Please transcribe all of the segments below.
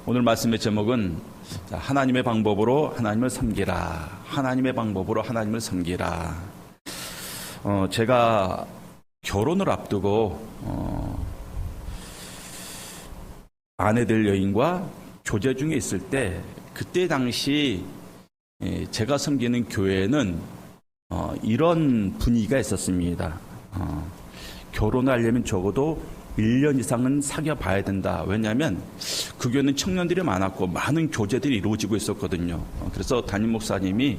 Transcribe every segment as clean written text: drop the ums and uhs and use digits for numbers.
오늘 말씀의 제목은 하나님의 방법으로 하나님을 섬기라. 하나님의 방법으로 하나님을 섬기라. 제가 결혼을 앞두고 아내들 여인과 교제 중에 있을 때 그때 당시 제가 섬기는 교회는 이런 분위기가 있었습니다. 결혼을 하려면 적어도 1년 이상은 사귀어 봐야 된다. 왜냐하면 그 교회는 청년들이 많았고 많은 교제들이 이루어지고 있었거든요. 그래서 담임 목사님이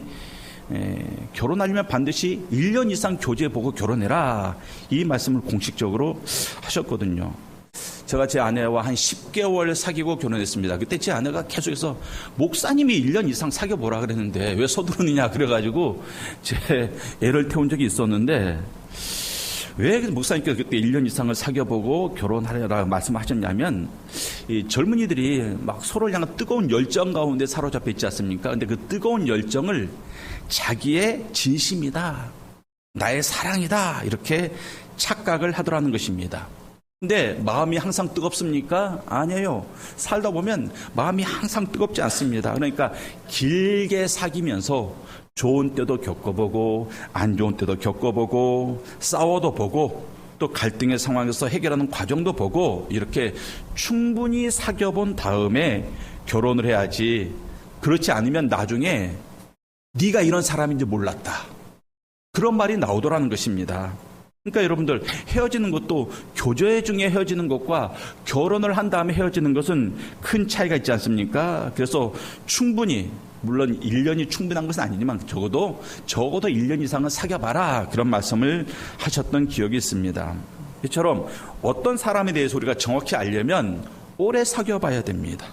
결혼하려면 반드시 1년 이상 교제해보고 결혼해라. 이 말씀을 공식적으로 하셨거든요. 제가 제 아내와 한 10개월 사귀고 결혼했습니다. 그때 제 아내가 계속해서 목사님이 1년 이상 사귀어보라 그랬는데 왜 서두르느냐 그래가지고 제 애를 태운 적이 있었는데 왜 목사님께서 그때 1년 이상을 사귀어보고 결혼하려라 말씀하셨냐면 이 젊은이들이 막 서로를 향한 뜨거운 열정 가운데 사로잡혀 있지 않습니까? 근데 그 뜨거운 열정을 자기의 진심이다, 나의 사랑이다 이렇게 착각을 하더라는 것입니다. 근데 마음이 항상 뜨겁습니까? 아니에요. 살다 보면 마음이 항상 뜨겁지 않습니다. 그러니까 길게 사귀면서 좋은 때도 겪어보고 안 좋은 때도 겪어보고 싸워도 보고 또 갈등의 상황에서 해결하는 과정도 보고 이렇게 충분히 사귀어본 다음에 결혼을 해야지. 그렇지 않으면 나중에 네가 이런 사람인지 몰랐다. 그런 말이 나오더라는 것입니다. 그러니까 여러분들 헤어지는 것도 교제 중에 헤어지는 것과 결혼을 한 다음에 헤어지는 것은 큰 차이가 있지 않습니까? 그래서 충분히 물론 1년이 충분한 것은 아니지만 적어도 1년 이상은 사귀어봐라 그런 말씀을 하셨던 기억이 있습니다. 이처럼 어떤 사람에 대해서 우리가 정확히 알려면 오래 사귀어봐야 됩니다.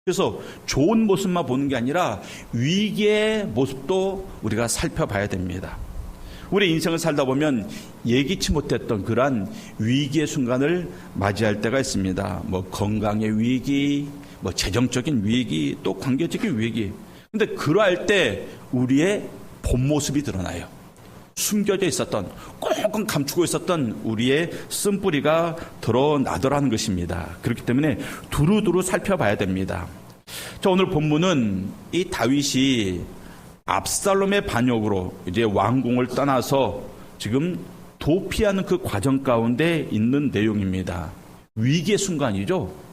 그래서 좋은 모습만 보는 게 아니라 위기의 모습도 우리가 살펴봐야 됩니다. 우리 인생을 살다 보면 예기치 못했던 그러한 위기의 순간을 맞이할 때가 있습니다. 건강의 위기, 재정적인 위기, 또 관계적인 위기. 근데 그러할 때 우리의 본 모습이 드러나요. 숨겨져 있었던, 꽁꽁 감추고 있었던 우리의 쓴뿌리가 드러나더라는 것입니다. 그렇기 때문에 두루두루 살펴봐야 됩니다. 자, 오늘 본문은 이 다윗이 압살롬의 반역으로 이제 왕궁을 떠나서 지금 도피하는 그 과정 가운데 있는 내용입니다. 위기의 순간이죠.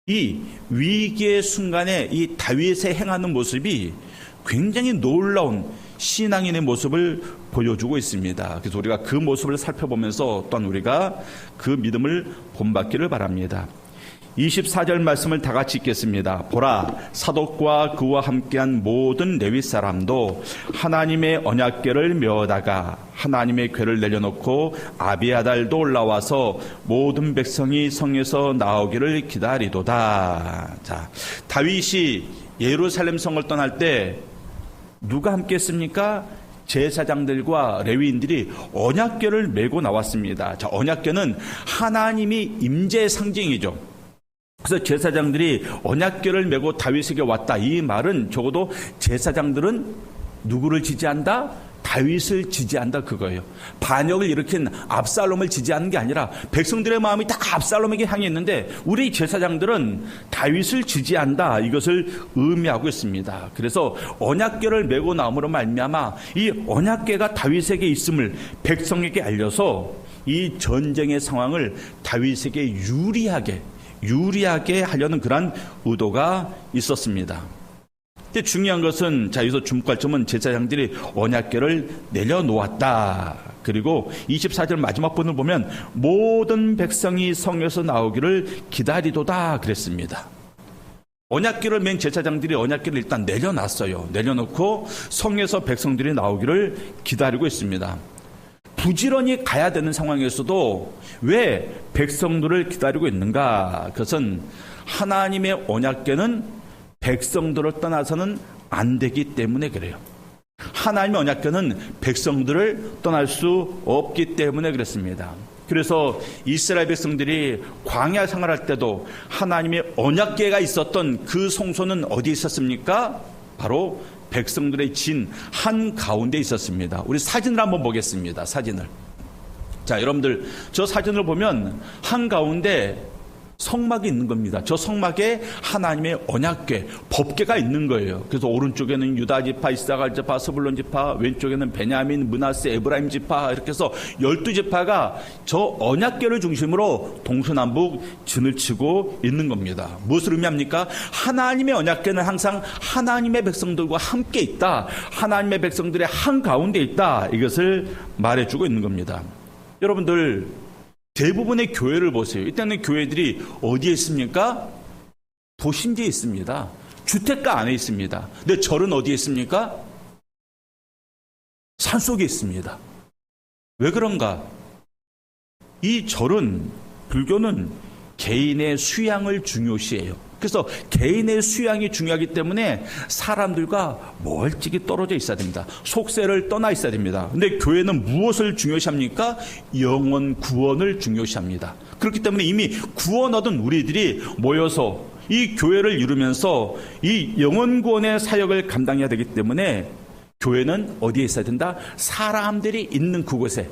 이 위기의 순간에 이 다윗의 행하는 모습이 굉장히 놀라운 신앙인의 모습을 보여주고 있습니다. 그래서 우리가 그 모습을 살펴보면서 또한 우리가 그 믿음을 본받기를 바랍니다. 24절 말씀을 다 같이 읽겠습니다. 보라, 사독과 그와 함께한 모든 레위 사람도 하나님의 언약궤를 메어다가 하나님의 궤를 내려놓고 아비아달도 올라와서 모든 백성이 성에서 나오기를 기다리도다. 자, 다윗이 예루살렘 성을 떠날 때 누가 함께 했습니까? 제사장들과 레위인들이 언약궤를 메고 나왔습니다. 자, 언약궤는 하나님이 임재의 상징이죠. 그래서 제사장들이 언약궤를 메고 다윗에게 왔다. 이 말은 적어도 제사장들은 누구를 지지한다? 다윗을 지지한다 그거예요. 반역을 일으킨 압살롬을 지지하는 게 아니라 백성들의 마음이 다 압살롬에게 향해 있는데 우리 제사장들은 다윗을 지지한다. 이것을 의미하고 있습니다. 그래서 언약궤를 메고 나옴으로 말미암아 이 언약궤가 다윗에게 있음을 백성에게 알려서 이 전쟁의 상황을 다윗에게 유리하게 하려는 그런 의도가 있었습니다. 근데 중요한 것은 여기서 중괄점은 제사장들이 언약궤를 내려놓았다. 그리고 24절 마지막 부분을 보면 모든 백성이 성에서 나오기를 기다리도다 그랬습니다. 언약궤를 맨 제사장들이 언약궤를 일단 내려놨어요. 내려놓고 성에서 백성들이 나오기를 기다리고 있습니다. 부지런히 가야 되는 상황에서도 왜 백성들을 기다리고 있는가? 그것은 하나님의 언약궤는 백성들을 떠나서는 안 되기 때문에 그래요. 하나님의 언약궤는 백성들을 떠날 수 없기 때문에 그렇습니다. 그래서 이스라엘 백성들이 광야 생활할 때도 하나님의 언약궤가 있었던 그 성소는 어디에 있었습니까? 바로 백성들의 진 한가운데 있었습니다. 우리 사진을 한번 보겠습니다. 사진을. 자, 여러분들 저 사진을 보면 한가운데 성막이 있는 겁니다. 저 성막에 하나님의 언약궤, 법궤가 있는 거예요. 그래서 오른쪽에는 유다 지파, 이사갈 지파, 스불론 지파, 왼쪽에는 베냐민, 므낫세, 에브라임 지파, 이렇게 해서 12지파가 저 언약궤를 중심으로 동서남북 진을 치고 있는 겁니다. 무엇을 의미합니까? 하나님의 언약궤는 항상 하나님의 백성들과 함께 있다. 하나님의 백성들의 한가운데 있다. 이것을 말해주고 있는 겁니다. 여러분들, 대부분의 교회를 보세요. 이때는 교회들이 어디에 있습니까? 도심지에 있습니다. 주택가 안에 있습니다. 근데 절은 어디에 있습니까? 산속에 있습니다. 왜 그런가? 이 절은, 불교는 개인의 수양을 중요시해요. 그래서 개인의 수양이 중요하기 때문에 사람들과 멀찍이 떨어져 있어야 됩니다. 속세를 떠나 있어야 됩니다. 근데 교회는 무엇을 중요시합니까? 영혼 구원을 중요시합니다. 그렇기 때문에 이미 구원 얻은 우리들이 모여서 이 교회를 이루면서 이 영혼 구원의 사역을 감당해야 되기 때문에 교회는 어디에 있어야 된다? 사람들이 있는 그곳에,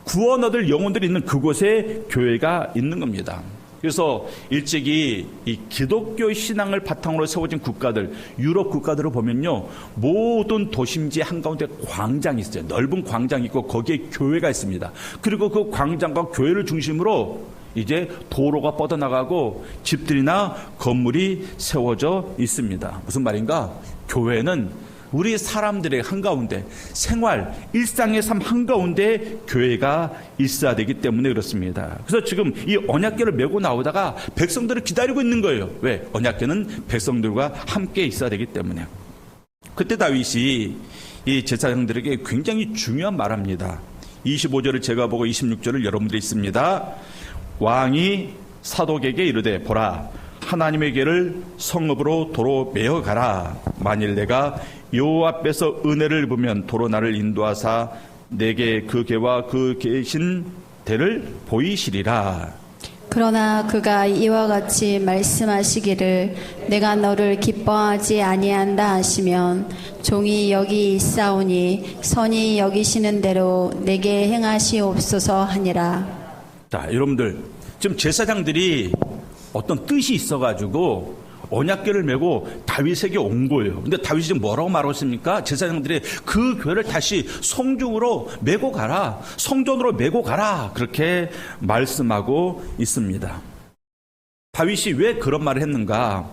구원 얻을 영혼들이 있는 그곳에 교회가 있는 겁니다. 그래서 일찍이 이 기독교 신앙을 바탕으로 세워진 국가들, 유럽 국가들을 보면요, 모든 도심지 한가운데 광장이 있어요. 넓은 광장이 있고 거기에 교회가 있습니다. 그리고 그 광장과 교회를 중심으로 이제 도로가 뻗어나가고 집들이나 건물이 세워져 있습니다. 무슨 말인가? 교회는 우리 사람들의 한가운데, 생활, 일상의 삶 한가운데 교회가 있어야 되기 때문에 그렇습니다. 그래서 지금 이 언약궤를 메고 나오다가 백성들을 기다리고 있는 거예요. 왜? 언약궤는 백성들과 함께 있어야 되기 때문에. 그때 다윗이 이 제사장들에게 굉장히 중요한 말합니다. 25절을 제가 보고 26절을 여러분들이 있습니다. 왕이 사독에게 이르되, 보라, 하나님의 궤를 성읍으로 도로 메어 가라. 만일 내가 여호와 앞에서 은혜를 보면 도로 나를 인도하사 내게 그 궤와 그 계신 대를 보이시리라. 그러나 그가 이와 같이 말씀하시기를 내가 너를 기뻐하지 아니한다 하시면 종이 여기 있사오니 선히 여기시는 대로 내게 행하시옵소서 하니라. 자, 여러분들, 지금 제사장들이 어떤 뜻이 있어가지고 언약궤를 메고 다윗에게 온 거예요. 근데 다윗이 지금 뭐라고 말하고 있습니까? 제사장들이 그 궤를 다시 성중으로 메고 가라, 성전으로 메고 가라, 그렇게 말씀하고 있습니다. 다윗이 왜 그런 말을 했는가?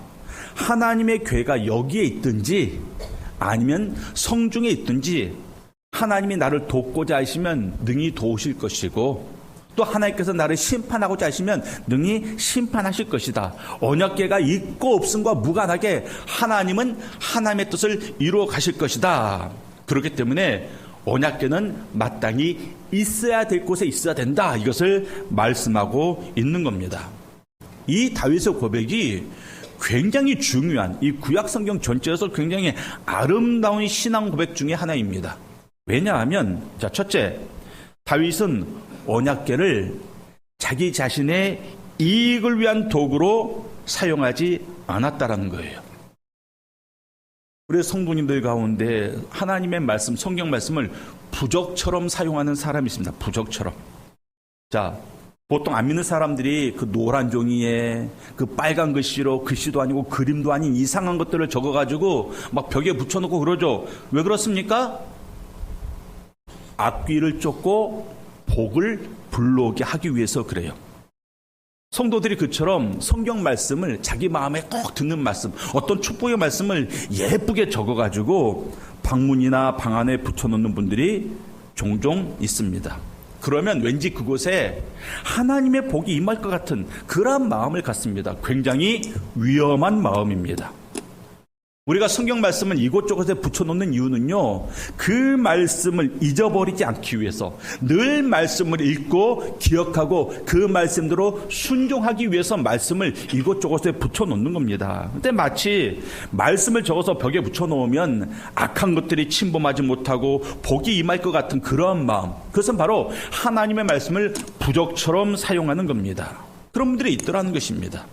하나님의 궤가 여기에 있든지 아니면 성중에 있든지 하나님이 나를 돕고자 하시면 능히 도우실 것이고, 또 하나님께서 나를 심판하고자 하시면 능히 심판하실 것이다. 언약궤가 있고 없음과 무관하게 하나님은 하나님의 뜻을 이루어 가실 것이다. 그렇기 때문에 언약궤는 마땅히 있어야 될 곳에 있어야 된다. 이것을 말씀하고 있는 겁니다. 이 다윗의 고백이 굉장히 중요한, 이 구약 성경 전체에서 굉장히 아름다운 신앙 고백 중에 하나입니다. 왜냐하면, 자, 첫째, 다윗은 언약궤를 자기 자신의 이익을 위한 도구로 사용하지 않았다라는 거예요. 우리 성도님들 가운데 하나님의 말씀, 성경 말씀을 부적처럼 사용하는 사람이 있습니다. 부적처럼. 자, 보통 안 믿는 사람들이 그 노란 종이에 그 빨간 글씨로, 글씨도 아니고 그림도 아닌 이상한 것들을 적어가지고 막 벽에 붙여놓고 그러죠. 왜 그렇습니까? 앞귀를 쫓고 복을 불러오게 하기 위해서 그래요. 성도들이 그처럼 성경 말씀을 자기 마음에 꼭 듣는 말씀, 어떤 축복의 말씀을 예쁘게 적어가지고 방문이나 방 안에 붙여놓는 분들이 종종 있습니다. 그러면 왠지 그곳에 하나님의 복이 임할 것 같은 그러한 마음을 갖습니다. 굉장히 위험한 마음입니다. 우리가 성경 말씀을 이곳저곳에 붙여놓는 이유는요, 그 말씀을 잊어버리지 않기 위해서 늘 말씀을 읽고 기억하고 그 말씀대로 순종하기 위해서 말씀을 이곳저곳에 붙여놓는 겁니다. 근데 마치 말씀을 적어서 벽에 붙여놓으면 악한 것들이 침범하지 못하고 복이 임할 것 같은 그런 마음, 그것은 바로 하나님의 말씀을 부적처럼 사용하는 겁니다. 그런 분들이 있더라는 것입니다.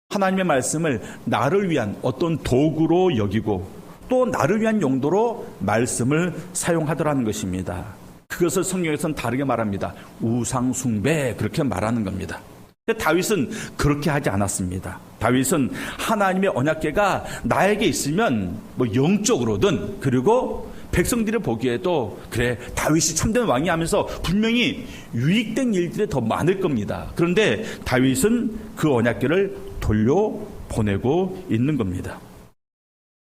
하나님의 말씀을 나를 위한 어떤 도구로 여기고 또 나를 위한 용도로 말씀을 사용하더라는 것입니다. 그것을 성경에서는 다르게 말합니다. 우상숭배, 그렇게 말하는 겁니다. 근데 다윗은 그렇게 하지 않았습니다. 다윗은 하나님의 언약궤가 나에게 있으면 뭐 영적으로든, 그리고 백성들이 보기에도 그래 다윗이 참된 왕이 하면서 분명히 유익된 일들이 더 많을 겁니다. 그런데 다윗은 그 언약궤를 돌려보내고 있는 겁니다.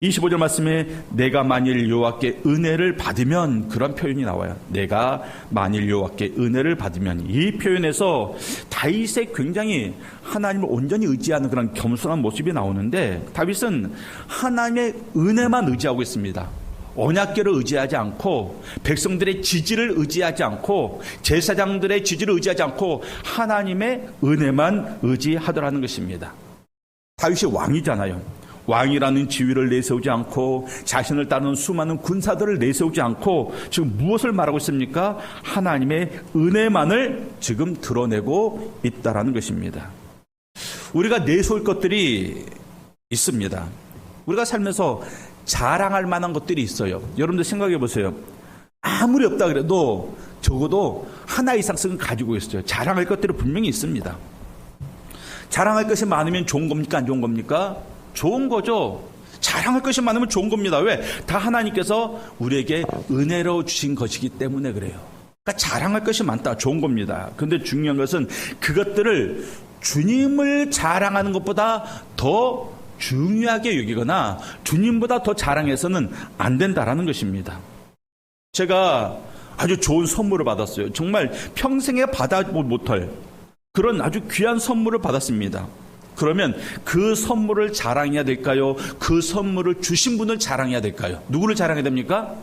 25절 말씀에 내가 만일 여호와께 은혜를 받으면, 그런 표현이 나와요. 내가 만일 여호와께 은혜를 받으면. 이 표현에서 다윗의 굉장히 하나님을 온전히 의지하는 그런 겸손한 모습이 나오는데, 다윗은 하나님의 은혜만 의지하고 있습니다. 언약궤를 의지하지 않고, 백성들의 지지를 의지하지 않고, 제사장들의 지지를 의지하지 않고 하나님의 은혜만 의지하더라는 것입니다. 다윗이 왕이잖아요. 왕이라는 지위를 내세우지 않고 자신을 따르는 수많은 군사들을 내세우지 않고 지금 무엇을 말하고 있습니까? 하나님의 은혜만을 지금 드러내고 있다라는 것입니다. 우리가 내세울 것들이 있습니다. 우리가 살면서 자랑할 만한 것들이 있어요. 여러분들 생각해 보세요. 아무리 없다 그래도 적어도 하나 이상씩은 가지고 있어요. 자랑할 것들이 분명히 있습니다. 자랑할 것이 많으면 좋은 겁니까? 안 좋은 겁니까? 좋은 거죠. 자랑할 것이 많으면 좋은 겁니다. 왜? 다 하나님께서 우리에게 은혜로 주신 것이기 때문에 그래요. 그러니까 자랑할 것이 많다. 좋은 겁니다. 그런데 중요한 것은 그것들을 주님을 자랑하는 것보다 더 중요하게 여기거나 주님보다 더 자랑해서는 안 된다라는 것입니다. 제가 아주 좋은 선물을 받았어요. 정말 평생에 받아보지 못할 그런 아주 귀한 선물을 받았습니다. 그러면 그 선물을 자랑해야 될까요? 그 선물을 주신 분을 자랑해야 될까요? 누구를 자랑해야 됩니까?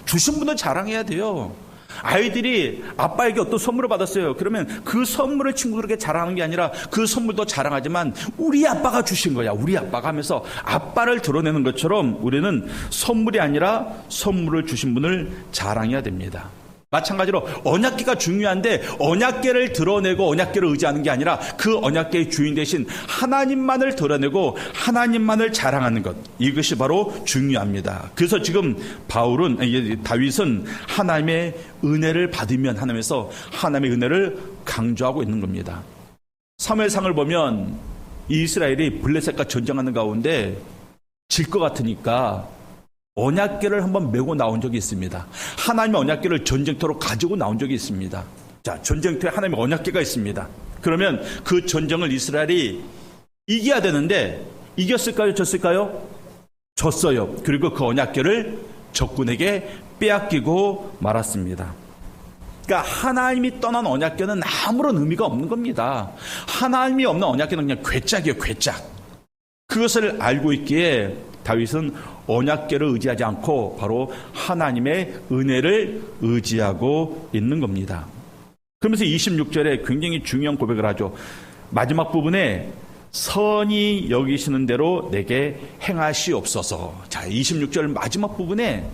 주신 분을 자랑해야 돼요. 아이들이 아빠에게 어떤 선물을 받았어요. 그러면 그 선물을 친구들에게 자랑하는 게 아니라 그 선물도 자랑하지만 우리 아빠가 주신 거야. 우리 아빠가 하면서 아빠를 드러내는 것처럼 우리는 선물이 아니라 선물을 주신 분을 자랑해야 됩니다. 마찬가지로 언약궤가 중요한데 언약궤를 드러내고 언약궤를 의지하는 게 아니라 그 언약궤의 주인 대신 하나님만을 드러내고 하나님만을 자랑하는 것, 이것이 바로 중요합니다. 그래서 지금 다윗은 하나님의 은혜를 받으면 하나님에서 하나님의 은혜를 강조하고 있는 겁니다. 사무엘상을 보면 이스라엘이 블레셋과 전쟁하는 가운데 질 것 같으니까 언약궤를 한번 메고 나온 적이 있습니다. 하나님의 언약궤를 전쟁터로 가지고 나온 적이 있습니다. 자, 전쟁터에 하나님의 언약궤가 있습니다. 그러면 그 전쟁을 이스라엘이 이겨야 되는데 이겼을까요? 졌을까요? 졌어요. 그리고 그 언약궤를 적군에게 빼앗기고 말았습니다. 그러니까 하나님이 떠난 언약궤는 아무런 의미가 없는 겁니다. 하나님이 없는 언약궤는 그냥 괴짝이에요. 괴짝. 그것을 알고 있기에 다윗은 언약궤를 의지하지 않고 바로 하나님의 은혜를 의지하고 있는 겁니다. 그러면서 26절에 굉장히 중요한 고백을 하죠. 마지막 부분에 선히 여기시는 대로 내게 행하시옵소서. 자, 26절 마지막 부분에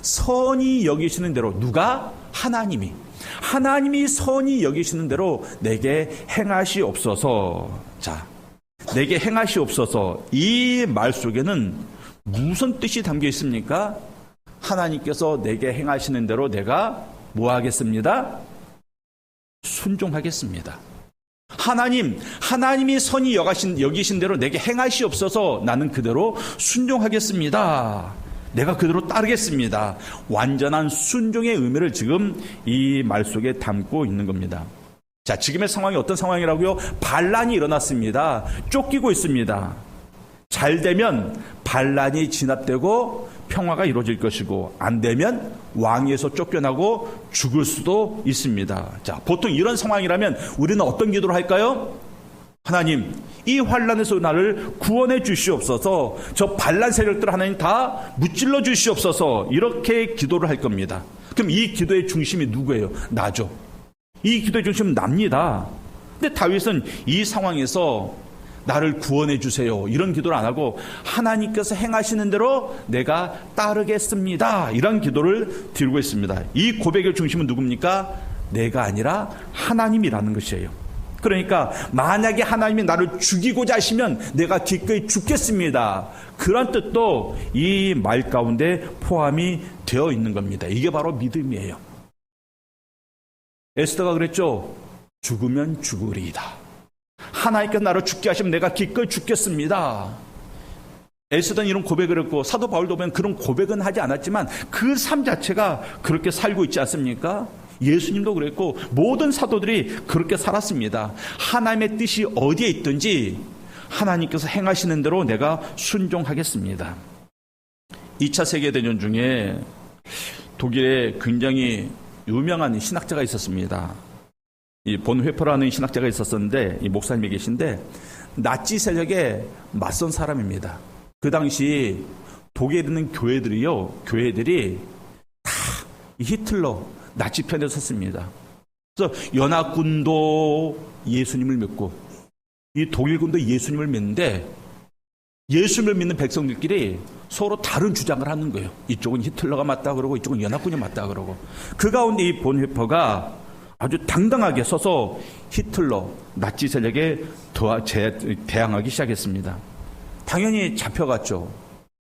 선히 여기시는 대로, 누가? 하나님이 선히 여기시는 대로 내게 행하시옵소서. 자, 내게 행하시옵소서. 이 말 속에는 무슨 뜻이 담겨 있습니까? 하나님께서 내게 행하시는 대로 내가 뭐 하겠습니다? 순종하겠습니다. 하나님이 선히 여기신 대로 내게 행하시옵소서. 나는 그대로 순종하겠습니다. 내가 그대로 따르겠습니다. 완전한 순종의 의미를 지금 이 말 속에 담고 있는 겁니다. 자, 지금의 상황이 어떤 상황이라고요? 반란이 일어났습니다. 쫓기고 있습니다. 잘 되면 반란이 진압되고 평화가 이루어질 것이고, 안 되면 왕위에서 쫓겨나고 죽을 수도 있습니다. 자, 보통 이런 상황이라면 우리는 어떤 기도를 할까요? 하나님, 이 환란에서 나를 구원해 주시옵소서. 저 반란 세력들 하나님 다 무찔러 주시옵소서. 이렇게 기도를 할 겁니다. 그럼 이 기도의 중심이 누구예요? 나죠. 이 기도의 중심은 납니다. 근데 다윗은 이 상황에서 나를 구원해 주세요, 이런 기도를 안 하고 하나님께서 행하시는 대로 내가 따르겠습니다, 이런 기도를 드리고 있습니다. 이 고백의 중심은 누굽니까? 내가 아니라 하나님이라는 것이에요. 그러니까 만약에 하나님이 나를 죽이고자 하시면 내가 기꺼이 죽겠습니다, 그런 뜻도 이 말 가운데 포함이 되어 있는 겁니다. 이게 바로 믿음이에요. 에스더가 그랬죠. 죽으면 죽으리이다. 하나님께서 나를 죽게 하시면 내가 기꺼이 죽겠습니다. 에스더는 이런 고백을 했고 사도 바울도 보면 그런 고백은 하지 않았지만 그 삶 자체가 그렇게 살고 있지 않습니까? 예수님도 그랬고 모든 사도들이 그렇게 살았습니다. 하나님의 뜻이 어디에 있든지 하나님께서 행하시는 대로 내가 순종하겠습니다. 2차 세계대전 중에 독일에 굉장히 유명한 신학자가 있었습니다. 이 본회퍼라는 신학자가 있었었는데 이 목사님이 계신데 나치 세력에 맞선 사람입니다. 그 당시 독일에 있는 교회들이 다 히틀러 나치 편에 섰습니다. 그래서 연합군도 예수님을 믿고 이 독일군도 예수님을 믿는데 예수님을 믿는 백성들끼리 서로 다른 주장을 하는 거예요. 이쪽은 히틀러가 맞다 그러고 이쪽은 연합군이 맞다 그러고 그 가운데 이 본회퍼가 아주 당당하게 서서 히틀러 나치 세력에 대항하기 시작했습니다. 당연히 잡혀갔죠.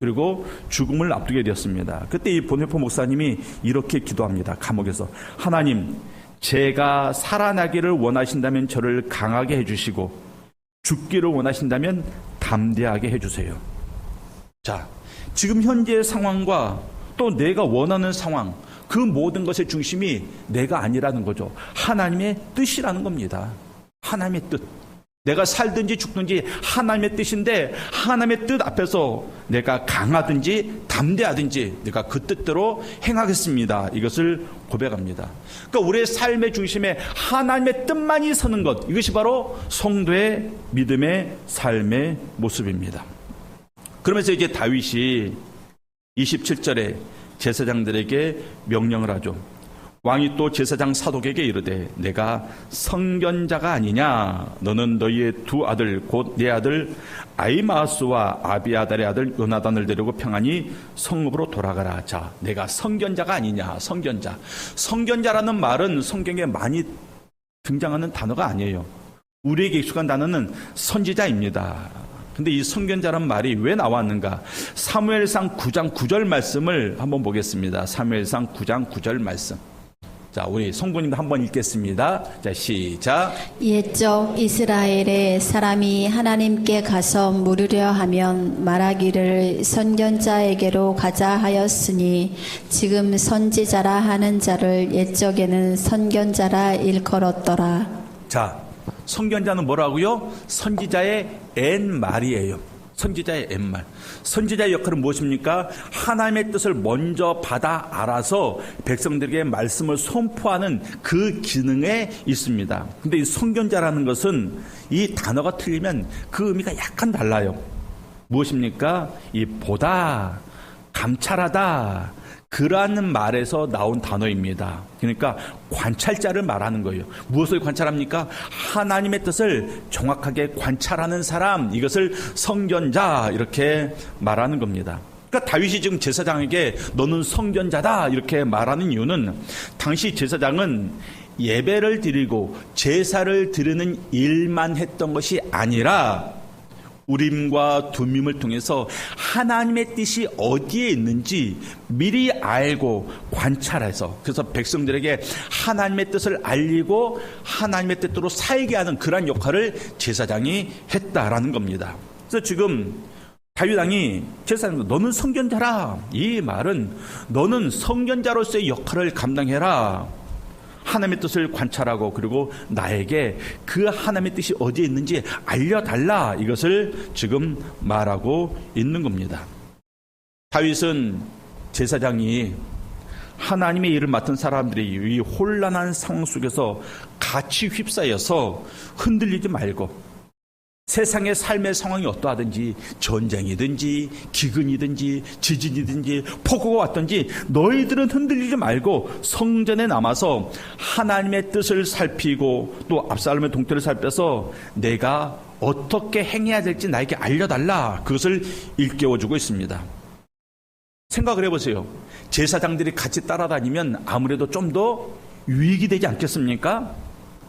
그리고 죽음을 앞두게 되었습니다. 그때 이 본회퍼 목사님이 이렇게 기도합니다. 감옥에서 하나님, 제가 살아나기를 원하신다면 저를 강하게 해주시고 죽기를 원하신다면 담대하게 해주세요. 자, 지금 현재의 상황과 또 내가 원하는 상황, 그 모든 것의 중심이 내가 아니라는 거죠. 하나님의 뜻이라는 겁니다. 하나님의 뜻. 내가 살든지 죽든지 하나님의 뜻인데 하나님의 뜻 앞에서 내가 강하든지 담대하든지 내가 그 뜻대로 행하겠습니다. 이것을 고백합니다. 그러니까 우리의 삶의 중심에 하나님의 뜻만이 서는 것, 이것이 바로 성도의 믿음의 삶의 모습입니다. 그러면서 이제 다윗이 27절에 제사장들에게 명령을 하죠. 왕이 또 제사장 사독에게 이르되 내가 성견자가 아니냐? 너는 너희의 두 아들 곧 내 아들 아히마아스와 아비아달의 아들 요나단을 데리고 평안히 성읍으로 돌아가라. 자, 내가 성견자가 아니냐? 성견자. 성견자라는 말은 성경에 많이 등장하는 단어가 아니에요. 우리에게 익숙한 단어는 선지자입니다. 근데 이 성견자란 말이 왜 나왔는가? 사무엘상 9장 9절 말씀을 한번 보겠습니다. 사무엘상 9장 9절 말씀. 자, 우리 성도님도 한번 읽겠습니다. 자, 시작. 옛적 이스라엘의 사람이 하나님께 가서 물으려 하면 말하기를 선견자에게로 가자 하였으니 지금 선지자라 하는 자를 옛적에는 선견자라 일컬었더라. 자, 선견자는 뭐라고요? 선지자의 옛말이에요. 선지자의 옛말. 선지자의 역할은 무엇입니까? 하나님의 뜻을 먼저 받아 알아서 백성들에게 말씀을 선포하는 그 기능에 있습니다. 근데 이 선견자라는 것은 이 단어가 틀리면 그 의미가 약간 달라요. 무엇입니까? 이 보다, 감찰하다, 그러한 말에서 나온 단어입니다. 그러니까 관찰자를 말하는 거예요. 무엇을 관찰합니까? 하나님의 뜻을 정확하게 관찰하는 사람, 이것을 성견자 이렇게 말하는 겁니다. 그러니까 다윗이 지금 제사장에게 너는 성견자다 이렇게 말하는 이유는 당시 제사장은 예배를 드리고 제사를 드리는 일만 했던 것이 아니라 우림과 둠밈을 통해서 하나님의 뜻이 어디에 있는지 미리 알고 관찰해서 그래서 백성들에게 하나님의 뜻을 알리고 하나님의 뜻대로 살게 하는 그러한 역할을 제사장이 했다라는 겁니다. 그래서 지금 다윗 왕이 제사장도 너는 성견자라. 이 말은 너는 성견자로서의 역할을 감당해라. 하나님의 뜻을 관찰하고 그리고 나에게 그 하나님의 뜻이 어디에 있는지 알려달라. 이것을 지금 말하고 있는 겁니다. 다윗은 제사장이 하나님의 일을 맡은 사람들이 이 혼란한 상황 속에서 같이 휩싸여서 흔들리지 말고 세상의 삶의 상황이 어떠하든지 전쟁이든지 기근이든지 지진이든지 폭우가 왔든지 너희들은 흔들리지 말고 성전에 남아서 하나님의 뜻을 살피고 또 압살롬의 동태를 살펴서 내가 어떻게 행해야 될지 나에게 알려달라. 그것을 일깨워주고 있습니다. 생각을 해보세요. 제사장들이 같이 따라다니면 아무래도 좀 더 유익이 되지 않겠습니까?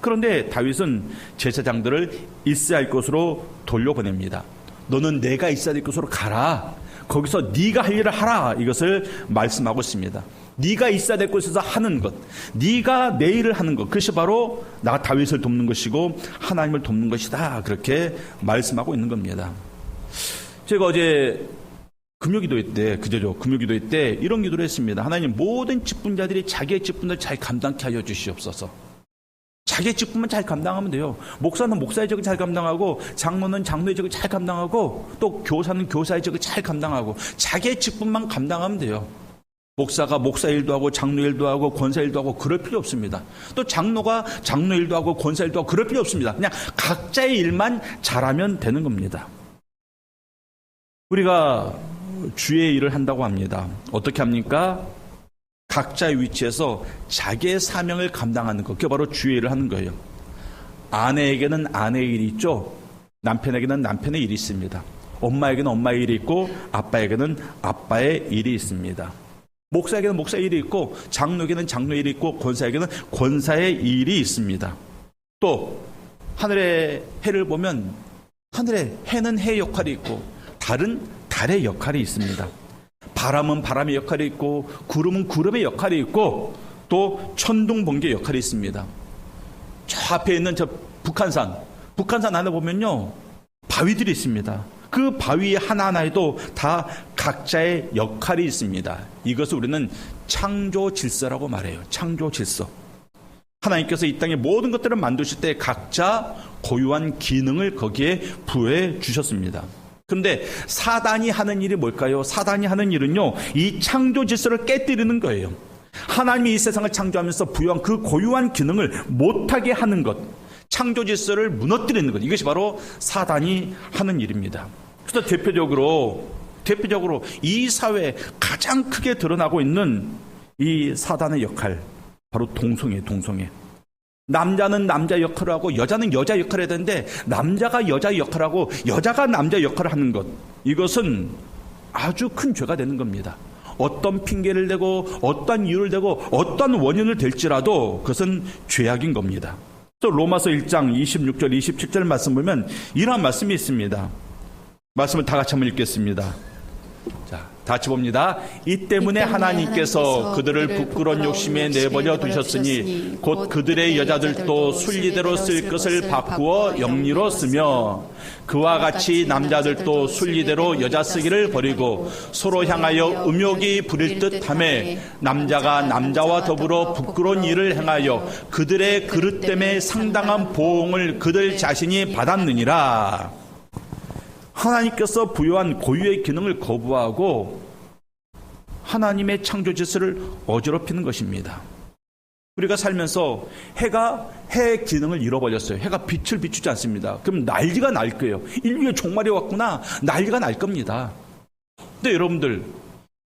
그런데 다윗은 제사장들을 있어야 할 곳으로 돌려보냅니다. 너는 내가 있어야 될 곳으로 가라. 거기서 네가 할 일을 하라. 이것을 말씀하고 있습니다. 네가 있어야 될 곳에서 하는 것, 네가 내 일을 하는 것, 그것이 바로 나 다윗을 돕는 것이고 하나님을 돕는 것이다. 그렇게 말씀하고 있는 겁니다. 제가 어제 금요기도회 때, 금요기도회 때 이런 기도를 했습니다. 하나님, 모든 직분자들이 자기의 직분을 잘 감당케 하여 주시옵소서. 자기의 직분만 잘 감당하면 돼요. 목사는 목사의 직을 잘 감당하고, 장로는 장로의 직을 잘 감당하고, 또 교사는 교사의 직을 잘 감당하고, 자기의 직분만 감당하면 돼요. 목사가 목사 일도 하고 장로 일도 하고 권사 일도 하고 그럴 필요 없습니다. 또 장로가 장로 일도 하고 권사 일도 하고 그럴 필요 없습니다. 그냥 각자의 일만 잘하면 되는 겁니다. 우리가 주의 일을 한다고 합니다. 어떻게 합니까? 각자의 위치에서 자기의 사명을 감당하는 것, 그게 바로 주의 일을 하는 거예요. 아내에게는 아내의 일이 있죠. 남편에게는 남편의 일이 있습니다. 엄마에게는 엄마의 일이 있고 아빠에게는 아빠의 일이 있습니다. 목사에게는 목사의 일이 있고 장로에게는 장로의 일이 있고 권사에게는 권사의 일이 있습니다. 또 하늘의 해를 보면 하늘의 해는 해의 역할이 있고 달은 달의 역할이 있습니다. 바람은 바람의 역할이 있고 구름은 구름의 역할이 있고 또 천둥 번개의 역할이 있습니다. 저 앞에 있는 저 북한산 안에 보면요 바위들이 있습니다. 그 바위 하나하나에도 다 각자의 역할이 있습니다. 이것을 우리는 창조 질서라고 말해요. 창조 질서. 하나님께서 이 땅의 모든 것들을 만드실 때 각자 고유한 기능을 거기에 부여해 주셨습니다. 그런데 사단이 하는 일이 뭘까요? 사단이 하는 일은요, 이 창조 질서를 깨뜨리는 거예요. 하나님이 이 세상을 창조하면서 부여한 그 고유한 기능을 못하게 하는 것, 창조 질서를 무너뜨리는 것, 이것이 바로 사단이 하는 일입니다. 그래서 대표적으로 이 사회에 가장 크게 드러나고 있는 이 사단의 역할, 바로 동성애. 남자는 남자 역할을 하고 여자는 여자 역할을 해야 되는데 남자가 여자 역할을 하고 여자가 남자 역할을 하는 것, 이것은 아주 큰 죄가 되는 겁니다. 어떤 핑계를 대고 어떤 이유를 대고 어떤 원인을 댈지라도 그것은 죄악인 겁니다. 또 로마서 1장 26절 27절 말씀 보면 이러한 말씀이 있습니다. 말씀을 다 같이 한번 읽겠습니다. 자, 다 같이 봅니다. 이 때문에 하나님께서 그들을 부끄러운 욕심에 내버려 두셨으니 곧 그들의 여자들도 순리대로 쓸 것을 바꾸어 영리로 쓰며 그와 같이 남자들도 순리대로 여자 쓰기를 버리고 서로 향하여 음욕이 부릴 듯하며 남자가 남자와 더불어 부끄러운 일을 행하여 그들의 그릇 때문에 상당한 보응을 그들 자신이 받았느니라. 하나님께서 부여한 고유의 기능을 거부하고 하나님의 창조 질서를 어지럽히는 것입니다. 우리가 살면서 해가 해의 기능을 잃어버렸어요. 해가 빛을 비추지 않습니다. 그럼 난리가 날 거예요. 인류의 종말이 왔구나, 난리가 날 겁니다. 근데 여러분들,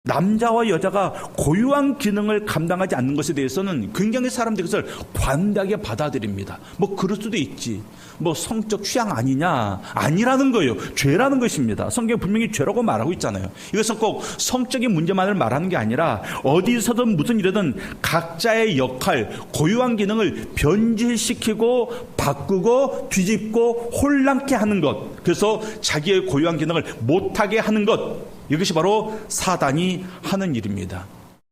남자와 여자가 고유한 기능을 감당하지 않는 것에 대해서는 굉장히 사람들이 그것을 관대하게 받아들입니다. 뭐 그럴 수도 있지, 뭐 성적 취향 아니냐, 아니라는 거예요. 죄라는 것입니다. 성경이 분명히 죄라고 말하고 있잖아요. 이것은 꼭 성적인 문제만을 말하는 게 아니라 어디서든 무슨 일이든 각자의 역할, 고유한 기능을 변질시키고 바꾸고 뒤집고 혼란케 하는 것, 그래서 자기의 고유한 기능을 못하게 하는 것, 이것이 바로 사단이 하는 일입니다.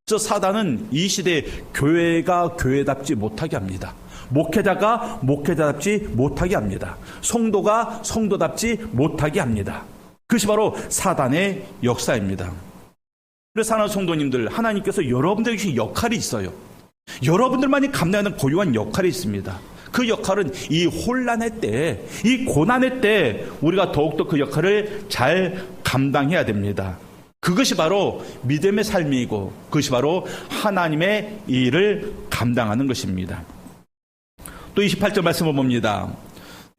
그래서 사단은 이 시대에 교회가 교회답지 못하게 합니다. 목회자가 목회자답지 못하게 합니다. 성도가 성도답지 못하게 합니다. 그것이 바로 사단의 역사입니다. 그래서 사랑하는 성도님들, 하나님께서 여러분들에게 역할이 있어요. 여러분들만이 감당하는 고유한 역할이 있습니다. 그 역할은 이 혼란의 때, 이 고난의 때 우리가 더욱더 그 역할을 잘 감당해야 됩니다. 그것이 바로 믿음의 삶이고 그것이 바로 하나님의 일을 감당하는 것입니다. 또 28절 말씀을 봅니다.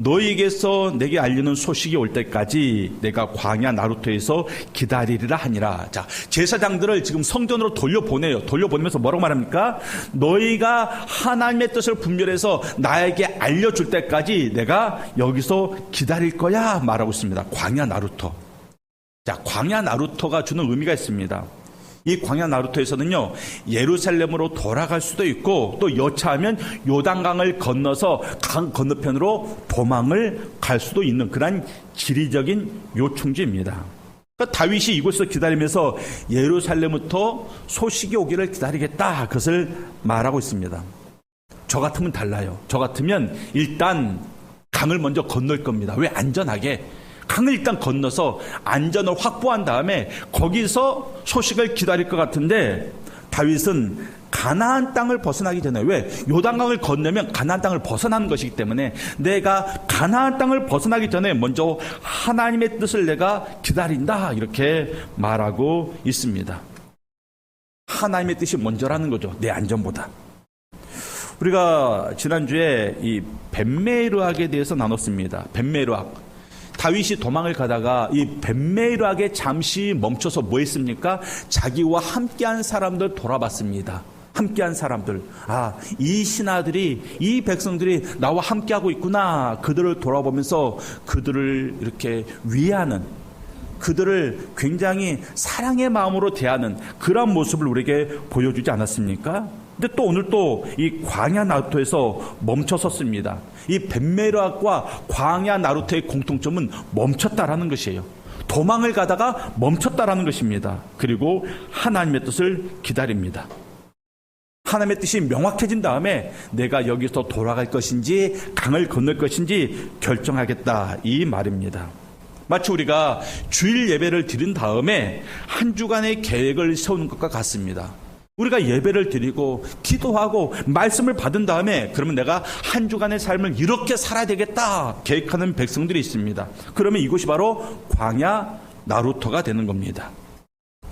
너희에게서 내게 알리는 소식이 올 때까지 내가 광야 나루토에서 기다리리라 하니라. 자, 제사장들을 지금 성전으로 돌려보내요. 돌려보내면서 뭐라고 말합니까? 너희가 하나님의 뜻을 분별해서 나에게 알려줄 때까지 내가 여기서 기다릴 거야 말하고 있습니다. 광야 나루토. 자, 광야 나루토가 주는 의미가 있습니다. 이 광야 나루토에서는요, 예루살렘으로 돌아갈 수도 있고 또 여차하면 요단강을 건너서 강 건너편으로 도망을 갈 수도 있는 그런 지리적인 요충지입니다. 그러니까 다윗이 이곳에서 기다리면서 예루살렘부터 소식이 오기를 기다리겠다. 그것을 말하고 있습니다. 저 같으면 달라요. 저 같으면 일단 강을 먼저 건널 겁니다. 왜? 안전하게. 강을 일단 건너서 안전을 확보한 다음에 거기서 소식을 기다릴 것 같은데 다윗은 가나안 땅을 벗어나기 전에, 왜? 요단강을 건너면 가나안 땅을 벗어나는 것이기 때문에 내가 가나안 땅을 벗어나기 전에 먼저 하나님의 뜻을 내가 기다린다, 이렇게 말하고 있습니다. 하나님의 뜻이 먼저라는 거죠. 내 안전보다. 우리가 지난주에 이 벤메이르학에 대해서 나눴습니다. 벤메이르학. 다윗이 도망을 가다가 이 벤메이르학에 잠시 멈춰서 뭐 했습니까? 자기와 함께한 사람들 돌아봤습니다. 함께한 사람들. 아, 이 신하들이, 이 백성들이 나와 함께하고 있구나. 그들을 돌아보면서 그들을 이렇게 위하는, 그들을 굉장히 사랑의 마음으로 대하는 그런 모습을 우리에게 보여주지 않았습니까? 근데 또 오늘 또 이 광야 나루토에서 멈춰섰습니다. 이 벤메이르학과 광야 나루토의 공통점은 멈췄다라는 것이에요. 도망을 가다가 멈췄다라는 것입니다. 그리고 하나님의 뜻을 기다립니다. 하나님의 뜻이 명확해진 다음에 내가 여기서 돌아갈 것인지 강을 건널 것인지 결정하겠다, 이 말입니다. 마치 우리가 주일 예배를 드린 다음에 한 주간의 계획을 세우는 것과 같습니다. 우리가 예배를 드리고 기도하고 말씀을 받은 다음에 그러면 내가 한 주간의 삶을 이렇게 살아야 되겠다 계획하는 백성들이 있습니다. 그러면 이곳이 바로 광야 나루토가 되는 겁니다.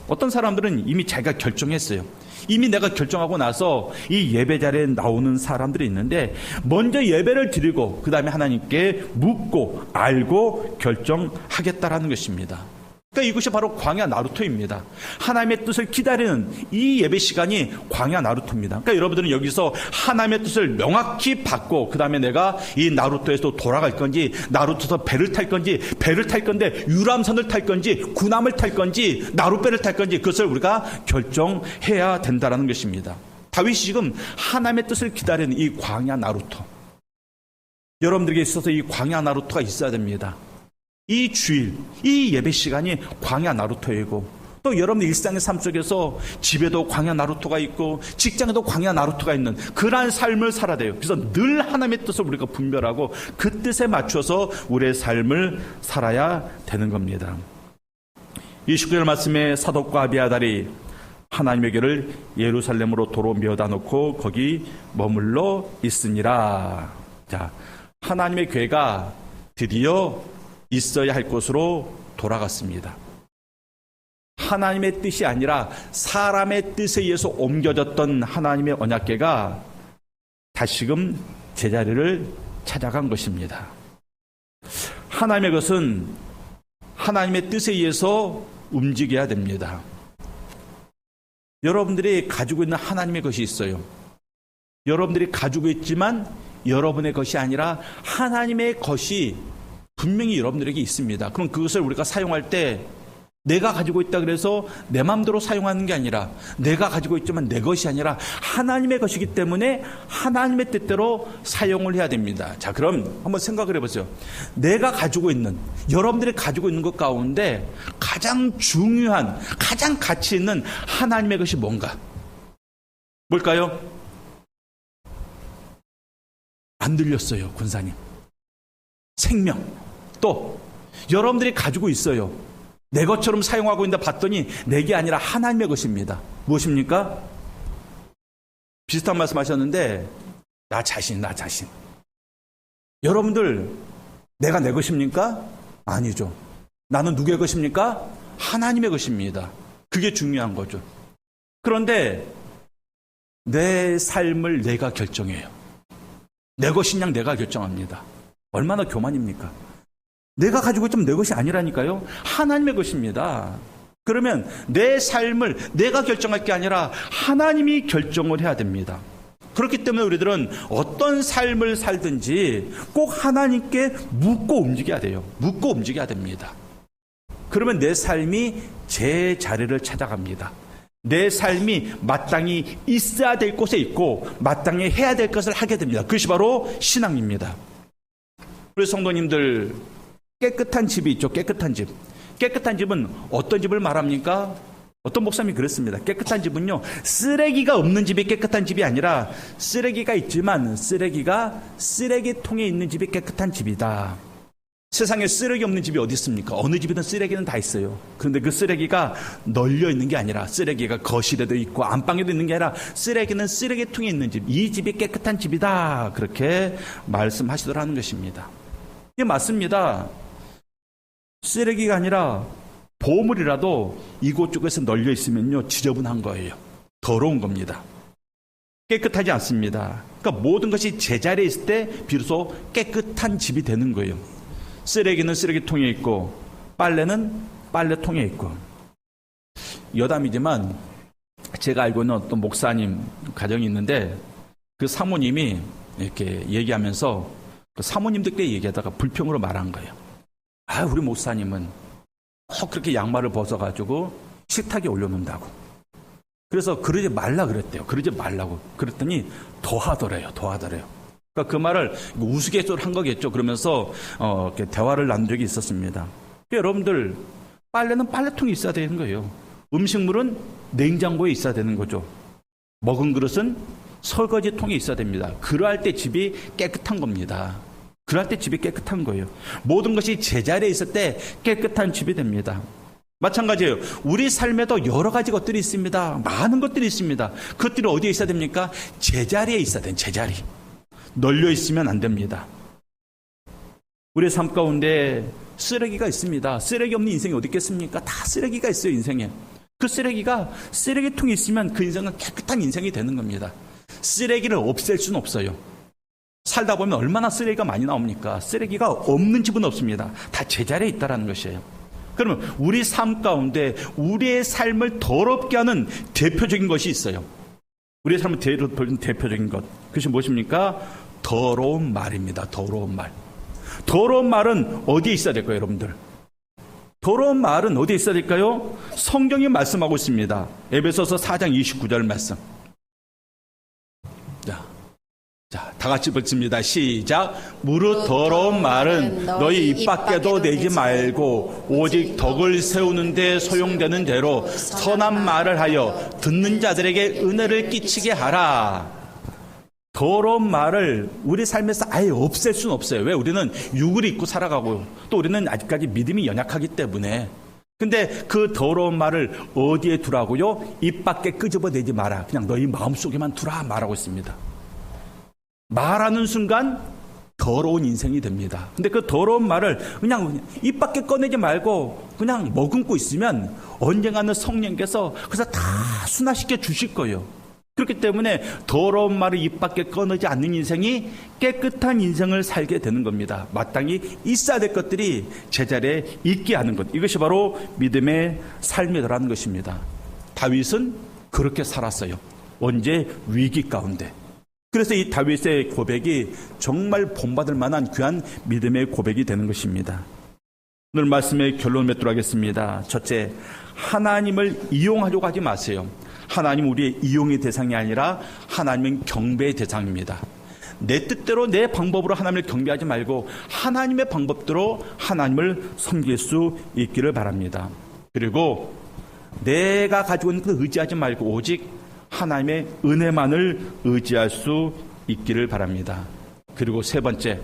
어떤 사람들은 이미 자기가 결정했어요. 이미 내가 결정하고 나서 이 예배 자리에 나오는 사람들이 있는데 먼저 예배를 드리고 그 다음에 하나님께 묻고 알고 결정하겠다라는 것입니다. 그러니까 이것이 바로 광야 나루토입니다. 하나님의 뜻을 기다리는 이 예배 시간이 광야 나루토입니다. 그러니까 여러분들은 여기서 하나님의 뜻을 명확히 받고 그 다음에 내가 이 나루토에서 돌아갈 건지, 나루토에서 배를 탈 건지, 배를 탈 건데 유람선을 탈 건지, 군함을 탈 건지, 나룻배를 탈 건지, 그것을 우리가 결정해야 된다는 것입니다. 다윗이 지금 하나님의 뜻을 기다리는 이 광야 나루토, 여러분들에게 있어서 이 광야 나루토가 있어야 됩니다. 이 주일, 이 예배 시간이 광야 나루토이고, 또 여러분의 일상의 삶 속에서 집에도 광야 나루토가 있고 직장에도 광야 나루토가 있는 그러한 삶을 살아야 돼요. 그래서 늘 하나님의 뜻을 우리가 분별하고 그 뜻에 맞춰서 우리의 삶을 살아야 되는 겁니다. 29절 말씀에 사독과 아비아달이 하나님의 교를 예루살렘으로 도로 메어다 놓고 거기 머물러 있으니라. 자, 하나님의 교회가 드디어 있어야 할 곳으로 돌아갔습니다. 하나님의 뜻이 아니라 사람의 뜻에 의해서 옮겨졌던 하나님의 언약궤가 다시금 제자리를 찾아간 것입니다. 하나님의 것은 하나님의 뜻에 의해서 움직여야 됩니다. 여러분들이 가지고 있는 하나님의 것이 있어요. 여러분들이 가지고 있지만 여러분의 것이 아니라 하나님의 것이 분명히 여러분들에게 있습니다. 그럼 그것을 우리가 사용할 때 내가 가지고 있다 그래서 내 마음대로 사용하는 게 아니라 내가 가지고 있지만 내 것이 아니라 하나님의 것이기 때문에 하나님의 뜻대로 사용을 해야 됩니다. 자, 그럼 한번 생각을 해보세요. 내가 가지고 있는, 여러분들이 가지고 있는 것 가운데 가장 중요한, 가장 가치 있는 하나님의 것이 뭔가? 뭘까요? 안 들렸어요, 군사님. 생명. 또 여러분들이 가지고 있어요. 내 것처럼 사용하고 있는데 봤더니 내게 아니라 하나님의 것입니다. 무엇입니까? 비슷한 말씀 하셨는데 나 자신. 여러분들 내가 내 것입니까? 아니죠. 나는 누구의 것입니까? 하나님의 것입니다. 그게 중요한 거죠. 그런데 내 삶을 내가 결정해요. 내 것인 양 내가 결정합니다. 얼마나 교만입니까? 내가 가지고 있으면 내 것이 아니라니까요. 하나님의 것입니다. 그러면 내 삶을 내가 결정할 게 아니라 하나님이 결정을 해야 됩니다. 그렇기 때문에 우리들은 어떤 삶을 살든지 꼭 하나님께 묻고 움직여야 돼요. 묻고 움직여야 됩니다. 그러면 내 삶이 제 자리를 찾아갑니다. 내 삶이 마땅히 있어야 될 곳에 있고 마땅히 해야 될 것을 하게 됩니다. 그것이 바로 신앙입니다. 우리 성도님들, 깨끗한 집이 있죠. 깨끗한 집. 깨끗한 집은 어떤 집을 말합니까? 어떤 목사님이 그랬습니다. 깨끗한 집은요, 쓰레기가 없는 집이 깨끗한 집이 아니라 쓰레기가 있지만 쓰레기가 쓰레기통에 있는 집이 깨끗한 집이다. 세상에 쓰레기 없는 집이 어디 있습니까? 어느 집이든 쓰레기는 다 있어요. 그런데 그 쓰레기가 널려 있는 게 아니라 쓰레기가 거실에도 있고 안방에도 있는 게 아니라 쓰레기는 쓰레기통에 있는 집, 이 집이 깨끗한 집이다. 그렇게 말씀하시더라는 것입니다. 이게 맞습니다. 쓰레기가 아니라 보물이라도 이곳저곳에 널려 있으면요, 지저분한 거예요. 더러운 겁니다. 깨끗하지 않습니다. 그러니까 모든 것이 제자리에 있을 때 비로소 깨끗한 집이 되는 거예요. 쓰레기는 쓰레기통에 있고 빨래는 빨래통에 있고. 여담이지만 제가 알고 있는 어떤 목사님 가정이 있는데 그 사모님이 이렇게 얘기하면서 그 사모님들끼리 얘기하다가 불평으로 말한 거예요. 아, 우리 목사님은 그렇게 양말을 벗어가지고 식탁에 올려놓는다고. 그래서 그러지 말라 그랬대요. 그러지 말라고. 그랬더니 더 하더래요. 그러니까 그 말을 우스갯소리를 한 거겠죠. 그러면서 이렇게 대화를 나눈 적이 있었습니다. 그러니까 여러분들, 빨래는 빨래통에 있어야 되는 거예요. 음식물은 냉장고에 있어야 되는 거죠. 먹은 그릇은 설거지통에 있어야 됩니다. 그러할 때 집이 깨끗한 겁니다. 그럴 때 집이 깨끗한 거예요. 모든 것이 제자리에 있을 때 깨끗한 집이 됩니다. 마찬가지예요. 우리 삶에도 여러 가지 것들이 있습니다. 많은 것들이 있습니다. 그것들이 어디에 있어야 됩니까? 제자리에 있어야 돼요. 제자리. 널려 있으면 안 됩니다. 우리 삶 가운데 쓰레기가 있습니다. 쓰레기 없는 인생이 어디 있겠습니까? 다 쓰레기가 있어요, 인생에. 그 쓰레기가 쓰레기통에 있으면 그 인생은 깨끗한 인생이 되는 겁니다. 쓰레기를 없앨 수는 없어요. 살다 보면 얼마나 쓰레기가 많이 나옵니까? 쓰레기가 없는 집은 없습니다. 다 제자리에 있다는 것이에요. 그러면 우리 삶 가운데 우리의 삶을 더럽게 하는 대표적인 것이 있어요. 우리의 삶을 더럽히는 대표적인 것. 그것이 무엇입니까? 더러운 말입니다. 더러운 말. 더러운 말은 어디에 있어야 될까요, 여러분들? 더러운 말은 어디에 있어야 될까요? 성경이 말씀하고 있습니다. 에베소서 4장 29절 말씀. 자, 다 같이 읽습니다. 시작. 무릇 더러운 말은 너희 입 밖에도 내지 말고 오직 덕을 세우는데 소용되는 대로 선한 말을 하여 듣는 자들에게 은혜를 끼치게 하라. 더러운 말을 우리 삶에서 아예 없앨 수는 없어요. 왜? 우리는 육을 입고 살아가고 또 우리는 아직까지 믿음이 연약하기 때문에. 근데 그 더러운 말을 어디에 두라고요? 입 밖에 끄집어내지 마라. 그냥 너희 마음속에만 두라 말하고 있습니다. 말하는 순간 더러운 인생이 됩니다. 근데 그 더러운 말을 그냥 입 밖에 꺼내지 말고 그냥 머금고 있으면 언젠가는 성령께서 그래서 다 순화시켜 주실 거예요. 그렇기 때문에 더러운 말을 입 밖에 꺼내지 않는 인생이 깨끗한 인생을 살게 되는 겁니다. 마땅히 있어야 될 것들이 제자리에 있게 하는 것. 이것이 바로 믿음의 삶이라는 것입니다. 다윗은 그렇게 살았어요. 언제? 위기 가운데. 그래서 이 다윗의 고백이 정말 본받을 만한 귀한 믿음의 고백이 되는 것입니다. 오늘 말씀의 결론을 맺도록 하겠습니다. 첫째, 하나님을 이용하려고 하지 마세요. 하나님은 우리의 이용의 대상이 아니라 하나님은 경배의 대상입니다. 내 뜻대로 내 방법으로 하나님을 경배하지 말고 하나님의 방법대로 하나님을 섬길 수 있기를 바랍니다. 그리고 내가 가지고 있는 것을 의지하지 말고 오직 하나님의 은혜만을 의지할 수 있기를 바랍니다. 그리고 세 번째,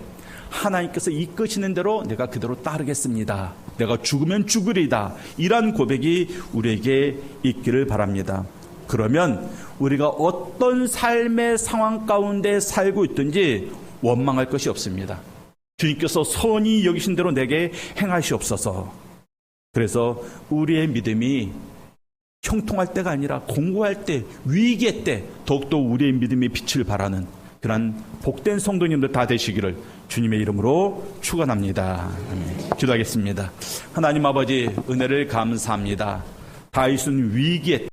하나님께서 이끄시는 대로 내가 그대로 따르겠습니다. 내가 죽으면 죽으리다. 이런 고백이 우리에게 있기를 바랍니다. 그러면 우리가 어떤 삶의 상황 가운데 살고 있든지 원망할 것이 없습니다. 주님께서 선히 여기신 대로 내게 행하시옵소서. 그래서 우리의 믿음이 형통할 때가 아니라 공고할 때, 위기의 때 더욱더 우리의 믿음의 빛을 발하는 그런 복된 성도님들 다 되시기를 주님의 이름으로 축원합니다. 기도하겠습니다. 하나님 아버지, 은혜를 감사합니다. 다윗은 위기에